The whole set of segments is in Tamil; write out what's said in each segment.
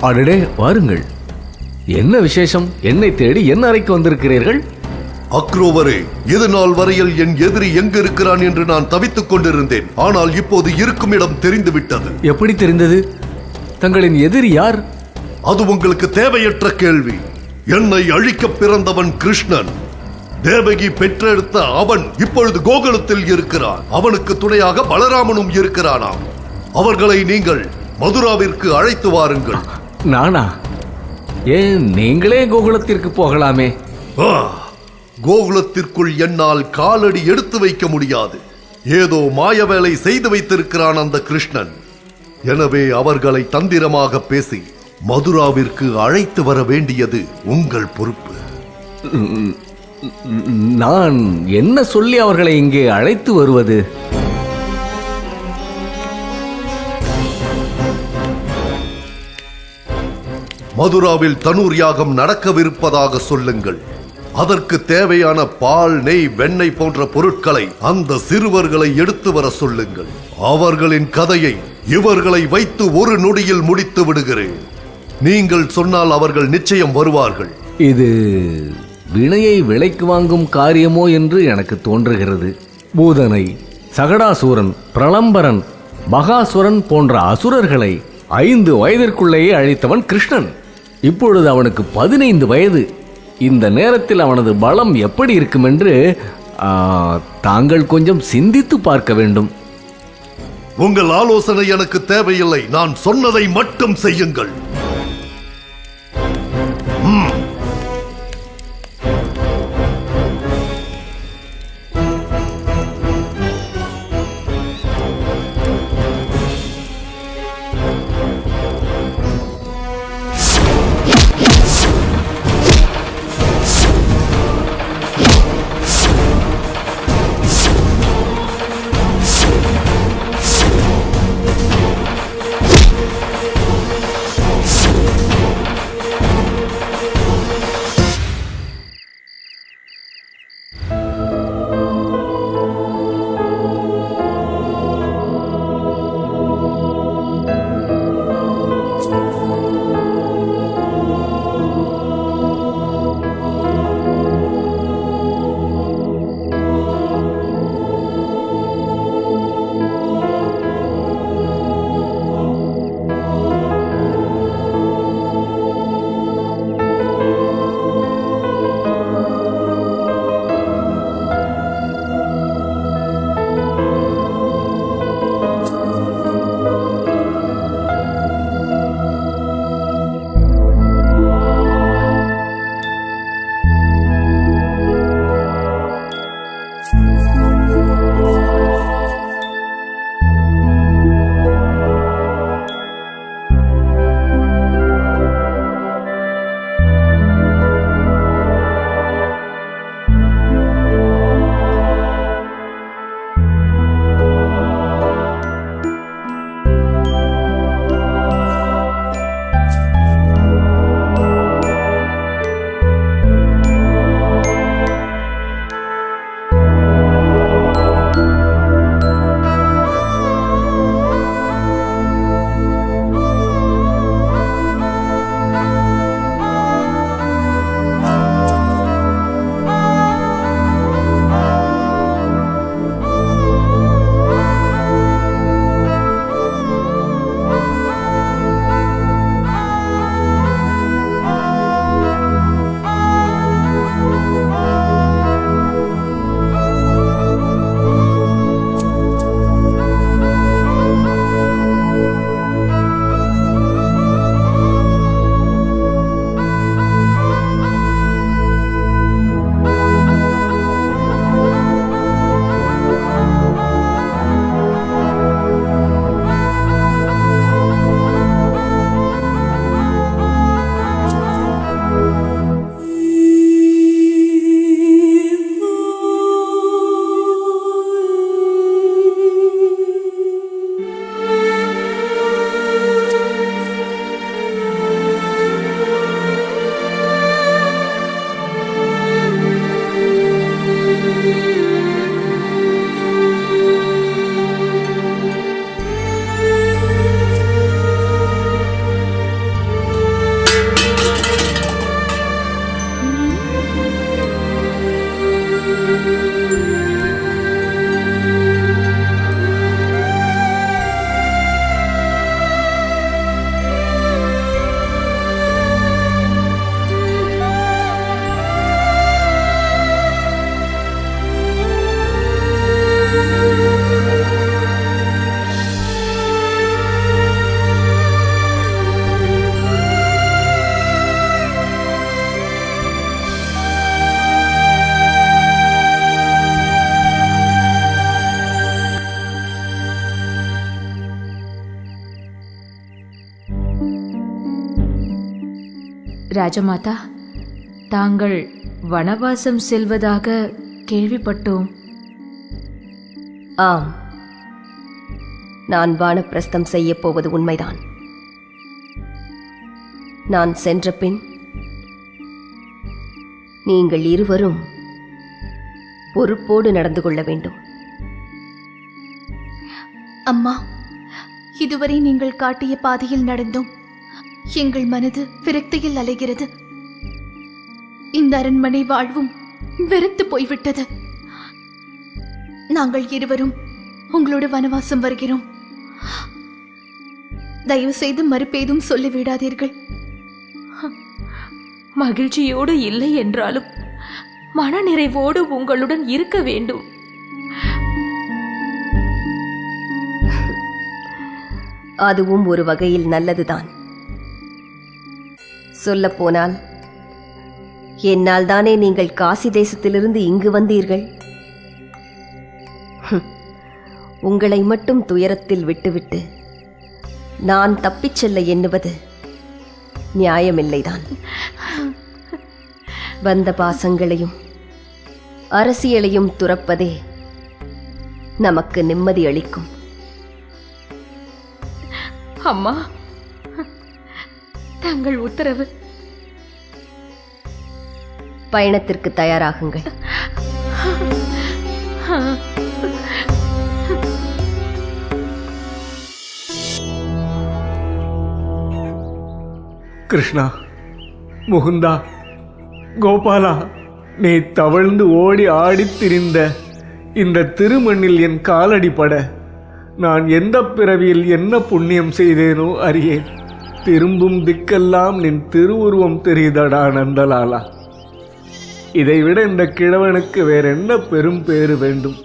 அடடே, வாருங்கள். என்ன விசேஷம்? என்னை தேடி என் அறைக்கு வந்திருக்கிறீர்கள்? அக்ரோவரே, இது நாள் வரையில் என் எதிரி எங்கு இருக்கிறான் என்று நான் தவித்துக் கொண்டிருந்தேன். ஆனால் இப்போது இருக்கும் இடம் தெரிந்துவிட்டது. எப்படி தெரிந்தது? தங்களின் எதிரி யார்? அது உங்களுக்கு தேவையற்ற கேள்வி. என்னை அழிக்க பிறந்தவன் கிருஷ்ணன். தேவகி பெற்றெடுத்த அவன் இப்பொழுது கோகுலத்தில் இருக்கிறான். அவனுக்கு துணையாக பலராமனும் இருக்கிறானாம். அவர்களை நீங்கள் மதுராவிற்கு அழைத்து வாருங்கள். நானா? ஏன், நீங்களே கோகுலத்திற்கு போகலாமே. கோகுலத்திற்குள் என்னால் காலடி எடுத்து வைக்க முடியாது. ஏதோ மாய வேலை செய்து வைத்திருக்கிறான் அந்த கிருஷ்ணன். எனவே அவர்களை தந்திரமாக பேசி மதுராவிற்கு அழைத்து வர வேண்டியது உங்கள் பொறுப்பு. நான் என்ன சொல்லி அவர்களை இங்கே அழைத்து வருவது? மதுராவில் தனூர் யாகம் நடக்கவிருப்பதாக சொல்லுங்கள். அதற்கு தேவையான பால், நெய், வெண்ணெய் போன்ற பொருட்களை அந்த சிறுவர்களை எடுத்து வர சொல்லுங்கள். அவர்களின் கதையை இவர்களை வைத்து ஒரு நொடியில் முடித்து விடுகிறேன். நீங்கள் சொன்னால் அவர்கள் நிச்சயம் வருவார்கள். இது வினையை விலைக்கு வாங்கும் காரியமோ என்று எனக்கு தோன்றுகிறது. பூதனை, சகடாசூரன், பிரளம்பரன், பகாசுரன் போன்ற அசுரர்களை 5 வயதிற்குள்ளேயே அழித்தவன் கிருஷ்ணன். இப்பொழுது அவனுக்கு 15 வயது. இந்த நேரத்தில் அவனது பலம் எப்படி இருக்கும் என்று தாங்கள் கொஞ்சம் சிந்தித்து பார்க்க வேண்டும். உங்கள் ஆலோசனை எனக்கு தேவையில்லை. நான் சொன்னதை மட்டும் செய்யுங்கள். ராஜமாதா, தாங்கள் வனவாசம் செல்வதாக கேள்விப்பட்டோம். ஆம், நான் வானப்பிரஸ்தம் செய்யப் போவது உண்மைதான். நான் சென்ற பின் நீங்கள் இருவரும் பொறுப்போடு நடந்து கொள்ள வேண்டும். அம்மா, இதுவரை நீங்கள் காட்டிய பாதையில் நடந்தோம். எங்கள் மனது விரக்தியில் அலைகிறது. இந்த அரண்மனை வாழ்வும் வெறுத்து போய்விட்டது. நாங்கள் இருவரும் உங்களோட வனவாசம் வருகிறோம். தயவு செய்து மறுபேதும் சொல்லிவிடாதீர்கள். மகிழ்ச்சியோடு இல்லை என்றாலும் மனநிறைவோடு உங்களுடன் இருக்க வேண்டும். அதுவும் ஒரு வகையில் நல்லதுதான். சொல்லப்போனால் என்னால் தானே நீங்கள் காசி தேசத்திலிருந்து இங்கு வந்தீர்கள். உங்களை மட்டும் துயரத்தில் விட்டுவிட்டு நான் தப்பிச் செல்ல எண்ணுவது நியாயமில்லைதான். வந்த பாசங்களையும் அரசியலையும் துறப்பதே நமக்கு நிம்மதி அளிக்கும். அம்மா, தங்கள் உத்தரவு. பயணத்திற்கு தயாராகுங்கள். கிருஷ்ணா, முகுந்தா, கோபாலா, நீ தவழ்ந்து ஓடி ஆடித் திரிந்த இந்த திருமண்ணில் என் காலடிப்பட நான் எந்த பிறவியில் என்ன புண்ணியம் செய்தேனோ அறியேன். திரும்பும் திக்கெல்லாம் நின் திருவுருவம் தெரியுதடா நந்தலாலா. இதைவிட இந்த கிழவனுக்கு வேற என்ன பெரும் பேறு வேண்டும்?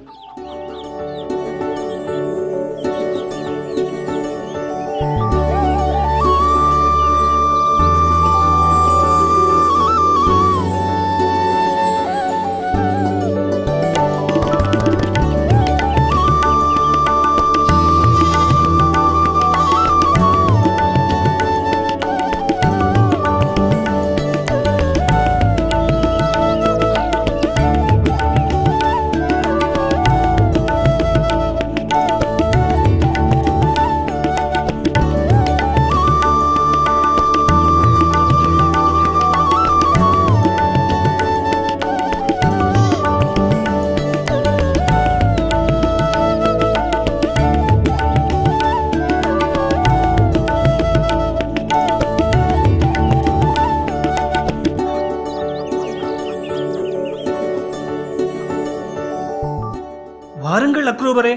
வாருங்கள் அக்ரூபரே,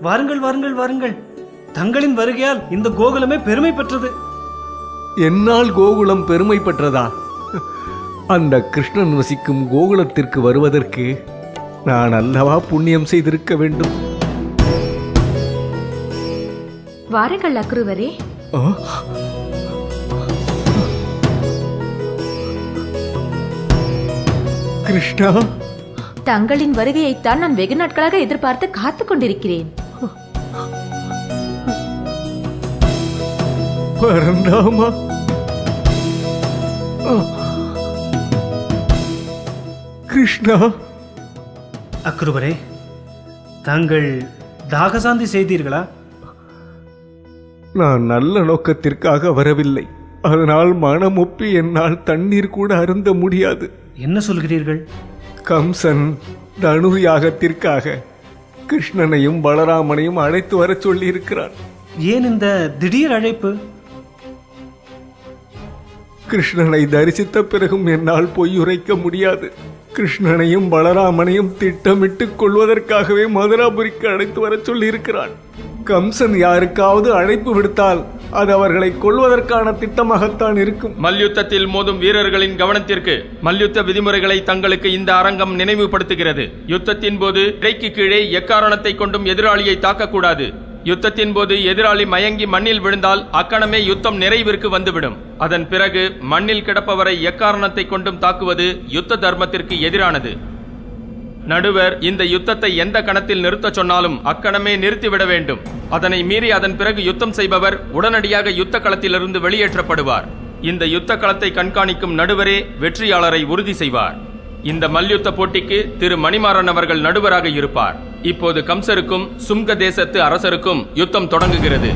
வாருங்கள் வாருங்கள் வாருங்கள். தங்களின் வருகையால் இந்த கோகுலமே பெருமை பெற்றது. என்னால் கோகுலம் பெருமை பெற்றதா? அந்த கிருஷ்ணன் வசிக்கும் கோகுலத்திற்கு வருவதற்கு நான் அல்லவா புண்ணியம் செய்திருக்க வேண்டும். வாருங்கள் அக்ரூவரே. ஆ? கிருஷ்ணா, தங்களின் வருகையைத்தான் நான் வெகு நாட்களாக எதிர்பார்த்து காத்துக் கொண்டிருக்கிறேன். பரந்தாமா, கிருஷ்ணா. அக்ரூபரே, தாங்கள் தாகசாந்தி செய்தீர்களா? நான் நல்ல நோக்கத்திற்காக வரவில்லை. அதனால் மனமொப்பி என்னால் தண்ணீர் கூட அருந்த முடியாது. என்ன சொல்கிறீர்கள்? கம்சன் தனு யாகத்திற்காக கிருஷ்ணனையும் பலராமனையும் அழைத்து வரச் சொல்லியிருக்கிறான். ஏன் இந்த திடீர் அழைப்பு? கிருஷ்ணனை தரிசித்த பிறகும் என்னால் பொய்யுரைக்க முடியாது. கிருஷ்ணனையும் பலராமனையும் திட்டமிட்டுக் கொள்வதற்காகவே மதுராபுரிக்கு அழைத்து வரச் சொல்லியிருக்கிறான். கம்சன் யாருக்காவது அழைப்பு விடுத்தால் அது அவர்களை கொல்வதற்கான திட்டமாகத்தான் இருக்கும். மல்யுத்தத்தில் மோதும் வீரர்களின் கவனத்திற்கு மல்யுத்த விதிமுறைகளை தங்களுக்கு இந்த அரங்கம் நினைவுபடுத்துகிறது. யுத்தத்தின் போது இடைக்கு கீழே எக்காரணத்தை கொண்டும் எதிராளியை தாக்கக்கூடாது. யுத்தத்தின் போது எதிராளி மயங்கி மண்ணில் விழுந்தால் அக்கணமே யுத்தம் நிறைவிற்கு வந்துவிடும். அதன் பிறகு மண்ணில் கிடப்பவரை எக்காரணத்தை கொண்டும் தாக்குவது யுத்த தர்மத்திற்கு எதிரானது. நடுவர் இந்த யுத்தத்தை எந்த கணத்தில் நிறுத்த சொன்னாலும் அக்கணமே நிறுத்திவிட வேண்டும். அதனை மீறி அதன் பிறகு யுத்தம் செய்பவர் உடனடியாக யுத்த களத்திலிருந்து வெளியேற்றப்படுவார். இந்த யுத்த களத்தை கண்காணிக்கும் நடுவரே வெற்றியாளரை உறுதி செய்வார். இந்த மல்யுத்த போட்டிக்கு திரு மணிமாறன் அவர்கள் நடுவராக இருப்பார். இப்போது கம்சருக்கும் சுங்க தேசத்து அரசருக்கும் யுத்தம் தொடங்குகிறது.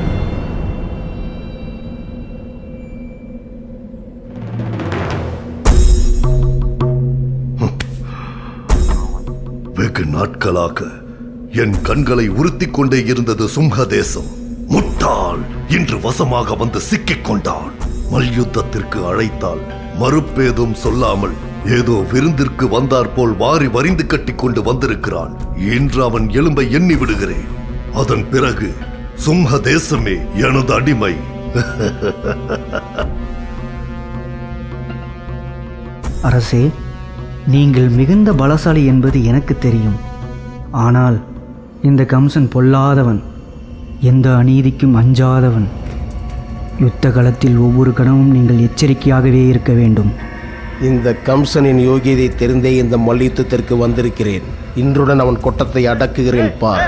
வெகு நாட்களாக என் கண்களை உறுத்திக் கொண்டே இருந்தது சுங்க தேசம். முட்டாள் இன்று வசமாக வந்து சிக்கிக் கொண்டான். மல்யுத்தத்திற்கு அழைத்தால் மறுப்பேதும் சொல்லாமல் ஏதோ விருந்திற்கு வந்தார் போல் வாரி வரிந்து கட்டி கொண்டு வந்திருக்கிறான். இன்று அவன் எலும்பை எண்ணி விடுகிறேன். அதன் பிறகு சுங்க தேசமே எனது அடிமை. அரசே, நீங்கள் மிகுந்த பலசாலி என்பது எனக்கு தெரியும். ஆனால் இந்த கம்சன் பொல்லாதவன், எந்த அநீதிக்கும் அஞ்சாதவன். யுத்த களத்தில் ஒவ்வொரு கணமும் நீங்கள் எச்சரிக்கையாகவே இருக்க வேண்டும். இந்த கம்சனின் யோகியதை தெரிந்தே இந்த மல்யுத்தத்திற்கு வந்திருக்கிறேன். இன்றுடன் அவன் கொட்டத்தை அடக்குகிறேன் பார்.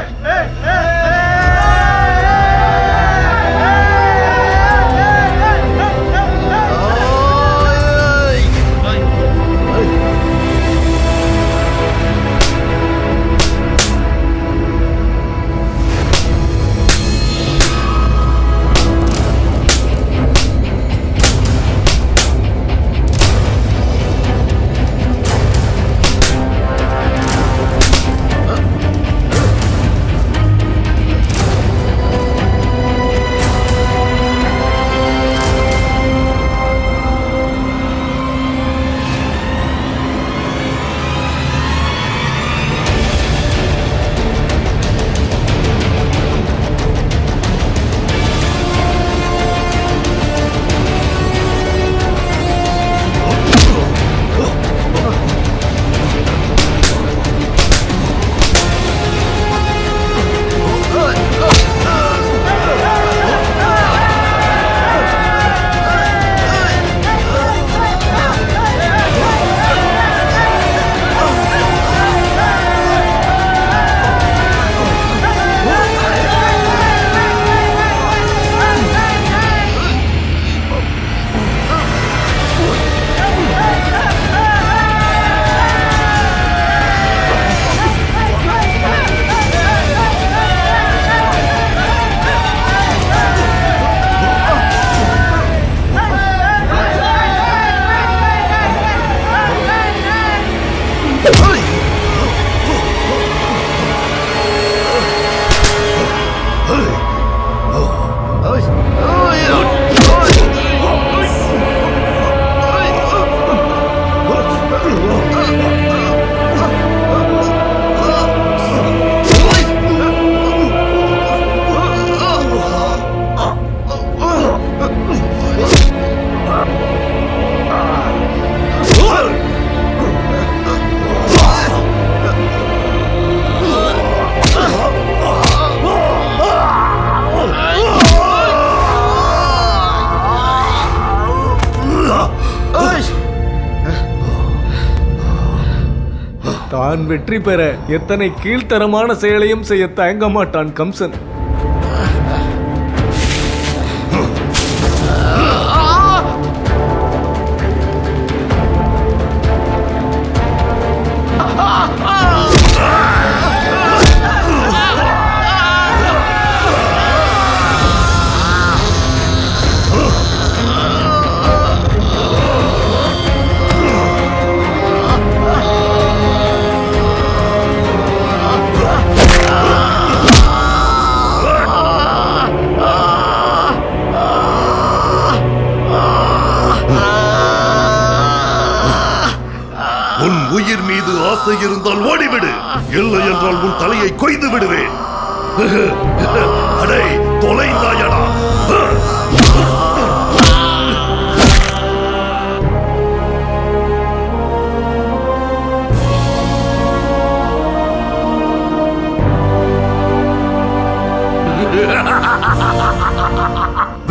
தான் வெற்றி பெற எத்தனை கீழ்த்தரமான செயலையும் செய்ய தயங்க மாட்டான் கம்சன். உன் உயிர் மீது ஆசை இருந்தால் ஓடிவிடு, இல்லை என்றால் உன் தலையை கொய்து விடுவேன். அடே தொலைந்தாயடா.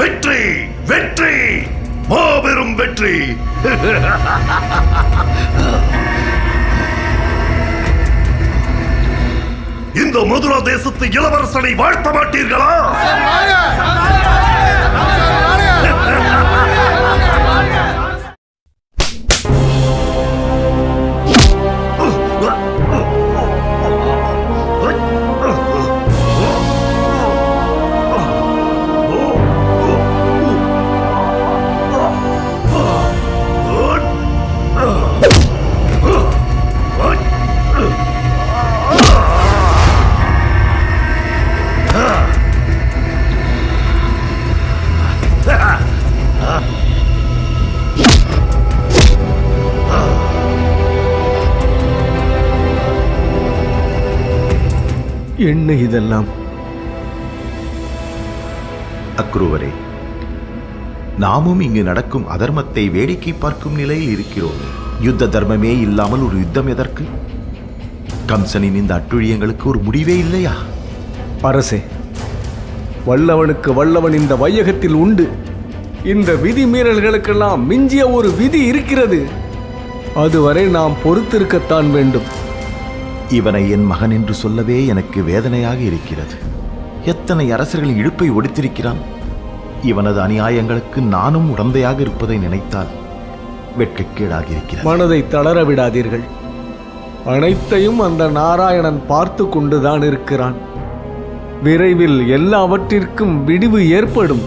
வெற்றி வெற்றி மாபெரும் வெற்றி. இந்த மதுரா தேசத்து இளவரசனை வாழ்த்த மாட்டீர்களா? என்ன இதெல்லாம்? அக்ரூவரே, நாமும் இங்கு நடக்கும் அதர்மத்தை வேடிக்கை பார்க்கும் நிலையில் இருக்கிறோம். யுத்த தர்மமே இல்லாமல் ஒரு யுத்தம் எதற்கு? கம்சனின் இந்த அட்டுழியங்களுக்கு ஒரு முடிவே இல்லையா? அரசே, வல்லவனுக்கு வல்லவன் இந்த வையகத்தில் உண்டு. இந்த விதி மீறல்களுக்கெல்லாம் மிஞ்சிய ஒரு விதி இருக்கிறது. அதுவரை நாம் பொறுத்திருக்கத்தான் வேண்டும். இவனை என் மகன் என்று சொல்லவே எனக்கு வேதனையாக இருக்கிறது. எத்தனை அரசர்களின் இடுப்பை ஒடித்திருக்கிறான். இவனது அநியாயங்களுக்கு நானும் உடந்தையாக இருப்பதை நினைத்தால் வெட்கக்கேடாக இருக்கிறது. மனதை தளர விடாதீர்கள். அனைத்தையும் அந்த நாராயணன் பார்த்து கொண்டுதான் இருக்கிறான். விரைவில் எல்லாவற்றிற்கும் விடிவு ஏற்படும்.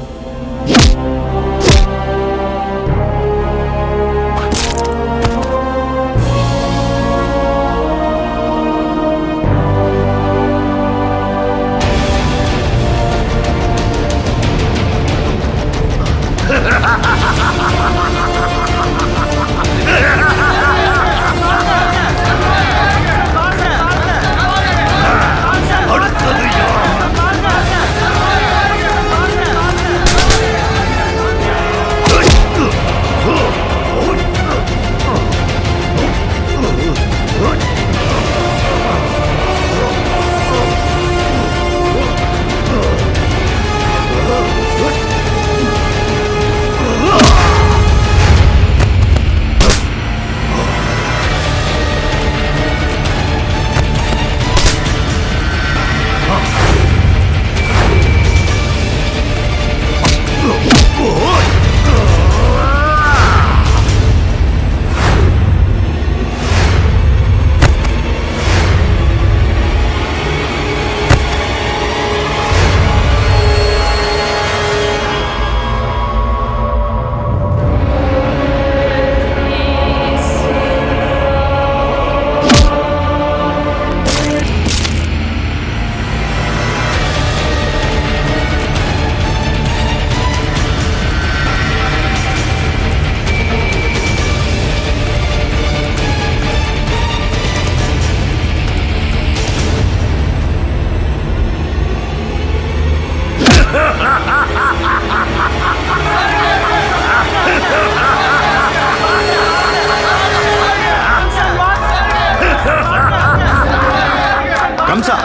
கம்சா,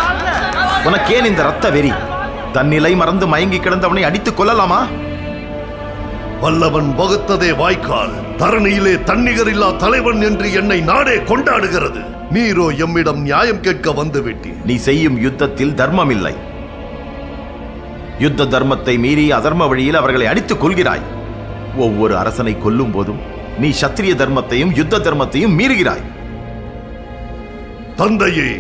உனக்கேன் இந்த ரத்த வெறி? தன்னிலை மறந்து மயங்கி கிடந்தவனை அடித்துக் கொள்ளலாமா? வல்லவன் வகுத்ததே வாய்க்கால். தரணியிலே தன்னிகரில்லா தலைவன் என்று என்னை நாடே கொண்டாடுகிறது. நீரோ எம்மிடம் நியாயம் கேட்க வந்து விட்டீர். நீ செய்யும் யுத்தத்தில் தர்மம் இல்லை. யுத்த தர்மத்தை மீறி அதர்ம வழியில் அவர்களை அடித்துக் கொள்கிறாய். ஒவ்வொரு அரசனை கொல்லும் போதும் நீ சத்திரிய தர்மத்தையும் யுத்த தர்மத்தையும் மீறுகிறாய். தந்தையே,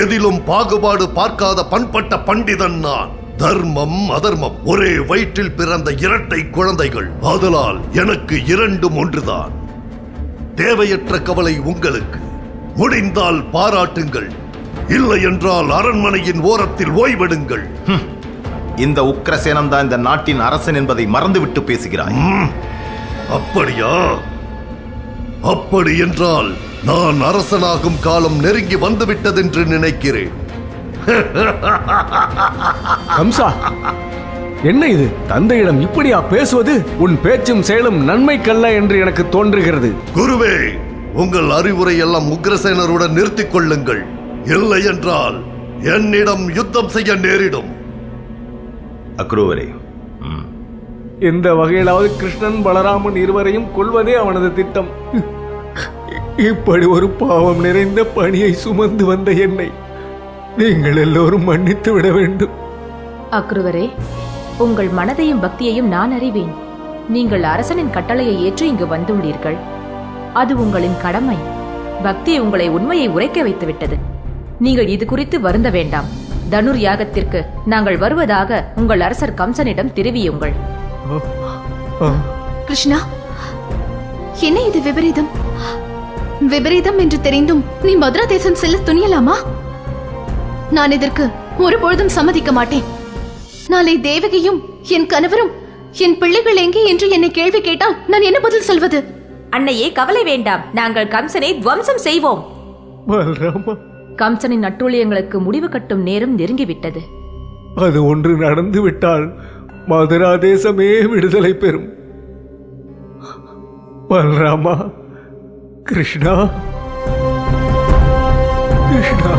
எதிலும் பாகுபாடு பார்க்காத பண்பட்ட பண்டிதன் நான். தர்மம் அதர்மம் ஒரே வயிற்றில் பிறந்த இரட்டை குழந்தைகள். ஆதலால் எனக்கு இரண்டும் ஒன்றுதான். தேவையற்ற கவலை உங்களுக்கு. முடிந்தால் பாராட்டுங்கள், இல்லை என்றால் அரண்மனையின் ஓரத்தில் ஓய்வெடுங்கள். இந்த உக்கிரசேனன் தான் இந்த நாட்டின் அரசன் என்பதை மறந்துவிட்டு பேசுகிறாய். அப்படியா? அப்படி என்றால் நான் அரசனாகும் காலம் நெருங்கி வந்துவிட்டதென்று நினைக்கிறேன். கம்சா, என்ன இது? தந்தையிடம் இப்படியா பேசுவது? உன் பேச்சும் செயலும் நன்மைக்கல்ல என்று எனக்கு தோன்றுகிறது. குருவே, உங்கள் அறிவுரை எல்லாம் உக்ரசேனருடன் நிறுத்திக் கொள்ளுங்கள். இல்லை என்றால் என்னிடம் யுத்தம் செய்ய நேரிடும். அக்ரூவரே, எந்த வகையிலாவது கிருஷ்ணன் பலராமன் இருவரையும் கொல்வதே அவனது திட்டம். இப்படி ஒரு பாவம் நிறைந்த பணியை சுமந்து வந்த என்னை நீங்கள் எல்லோரும் மன்னித்து விட வேண்டும். அக்ரூவரே, உங்கள் மனதையும் பக்தியையும் நான் அறிவேன். நீங்கள் அரசனின் கட்டளையை ஏற்று இங்கு வந்துள்ளீர்கள். அது உங்களின் கடமை. பக்தி உங்களை உண்மையை உரைக்க வைத்துவிட்டது. நீங்கள் இது குறித்து வருந்த வேண்டாம். தனுர் யாகத்திற்கு நாங்கள் வருவதாக உங்கள் அரசர் கம்சனிடம் தெரிவியுங்கள். கிருஷ்ணா, என்ன இது விபரீதம்? விபரீதம் என்று தெரிந்தும் நீ மதுரா தேசம் செல்ல துணியலாமா? நான் இதற்கு ஒருபொழுதும் சம்மதிக்க மாட்டேன். நாளை தேவகியும் என் கணவரும் என் பிள்ளைகள் எங்கே என்று என்னை கேள்வி கேட்டால் நான் என்ன பதில் சொல்வது? அன்னையே, கவலை வேண்டாம். நாங்கள் கம்சனை துவம்சம் செய்வோம். பலராமா, கம்சனின் அட்டூழியங்களுக்கு முடிவு கட்டும் நேரம் நெருங்கிவிட்டது. அது ஒன்று நடந்துவிட்டால் மதுரா தேசமே விடுதலை பெறும். பலராமா, கிருஷ்ணா, கிருஷ்ணா.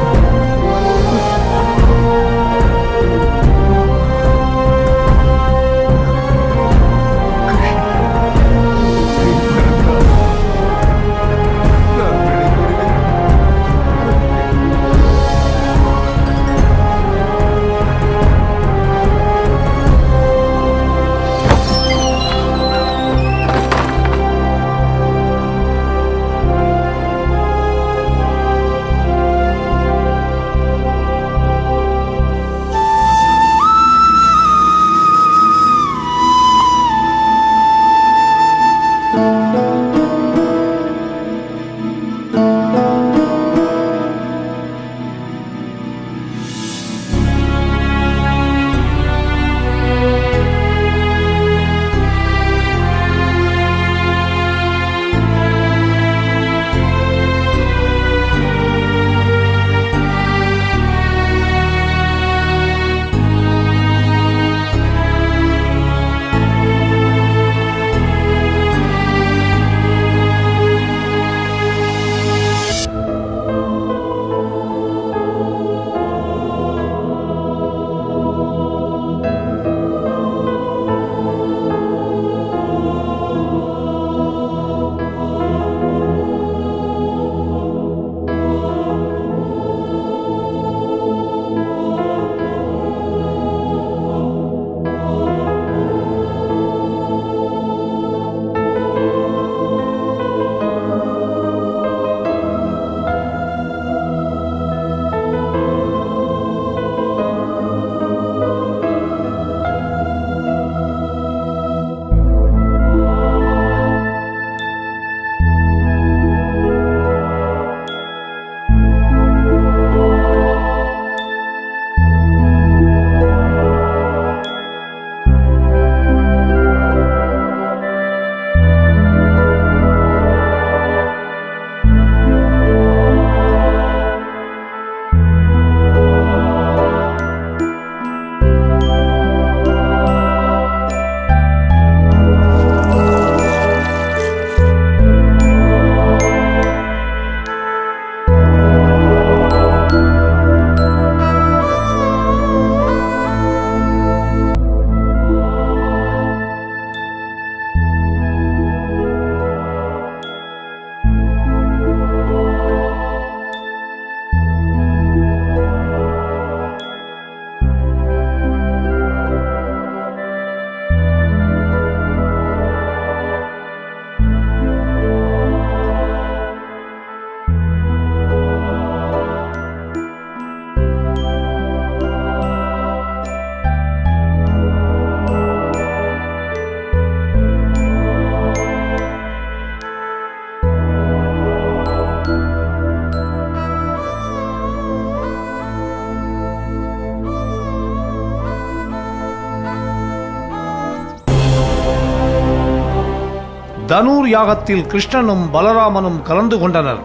தனூர் யாகத்தில் கிருஷ்ணனும் பலராமனும் கலந்து கொண்டனர்.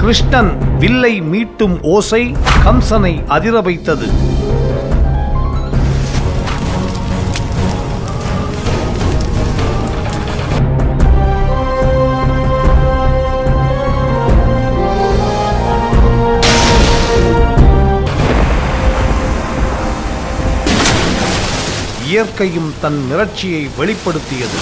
கிருஷ்ணன் வில்லை மீட்டும் ஓசை கம்சனை அதிர வைத்தது. இயற்கையும் தன் மிரட்சியை வெளிப்படுத்தியது.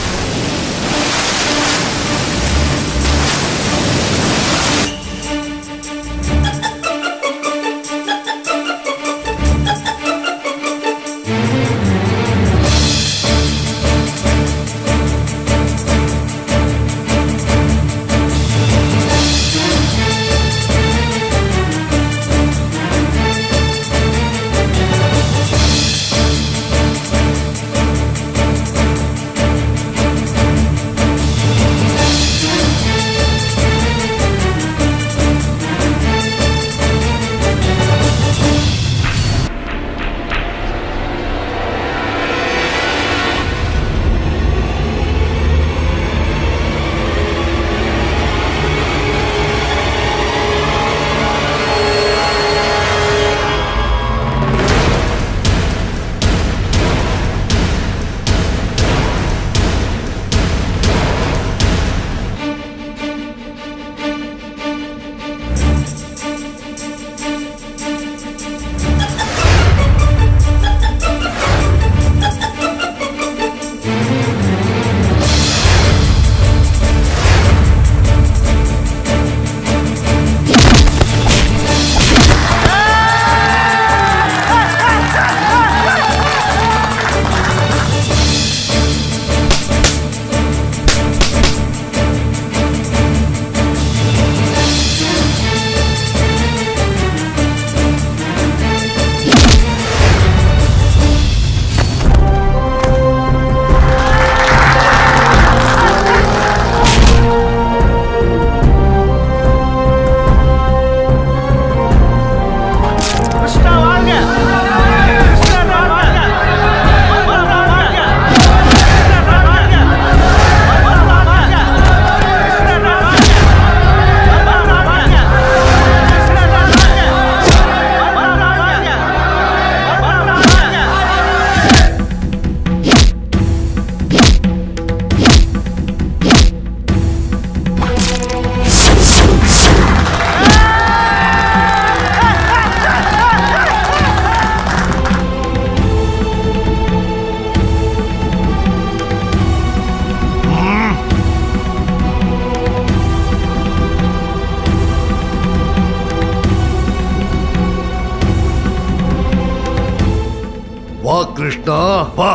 கிருஷ்ணா வா.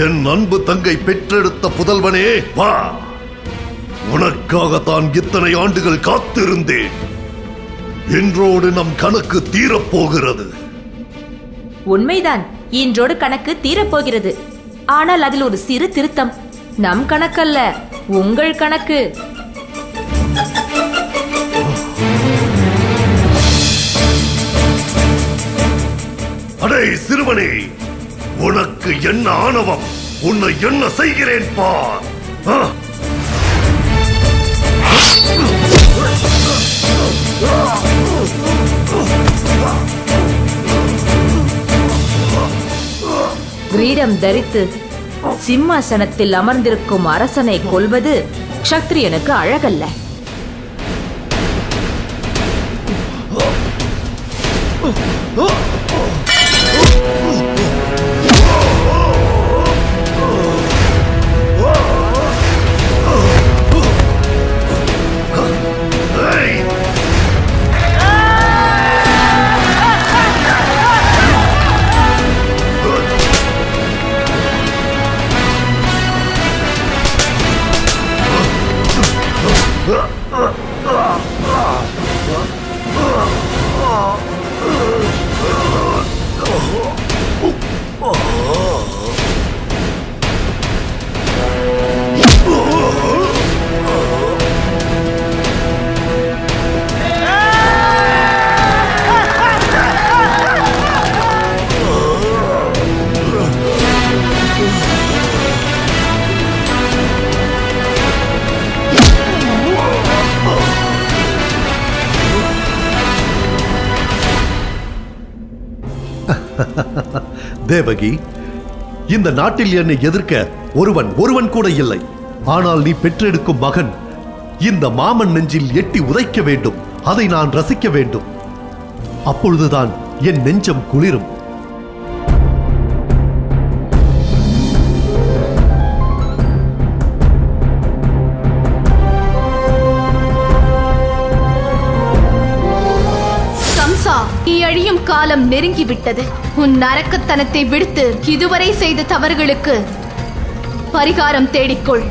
என் அன்பு தங்கை பெற்றெடுத்த புதல்வனே வா. உனக்காகத்தான் இத்தனை ஆண்டுகள் காத்திருந்தேன். இன்றோடு நம் கணக்கு தீரப்போகிறது. உண்மைதான், இன்றோடு கணக்கு தீரப்போகிறது. ஆனால் அதில் ஒரு சிறு திருத்தம். நம் கணக்கல்ல, உங்கள் கணக்கு. அடே சிறுவனே, உனக்கு என்ன ஆணவம்? உன்னை என்ன செய்கிறேன் பார். கிரீடம் தரித்து சிம்மாசனத்தில் அமர்ந்திருக்கும் அரசனை கொல்வது க்ஷத்ரியனுக்கு அழகல்ல. தேவகி, இந்த நாட்டில் என்னை எதிர்க்க ஒருவன் கூட இல்லை. ஆனால் நீ பெற்றெடுக்கும் மகன் இந்த மாமன் நெஞ்சில் எட்டி உதைக்க வேண்டும். அதை நான் ரசிக்க வேண்டும். அப்பொழுதுதான் என் நெஞ்சம் குளிரும். நீ அழியும் காலம் நெருங்கிவிட்டது. உன் நரக்கத்தனத்தை விடுத்து இதுவரை செய்த தவறுகளுக்கு பரிகாரம் தேடிக்கொள்.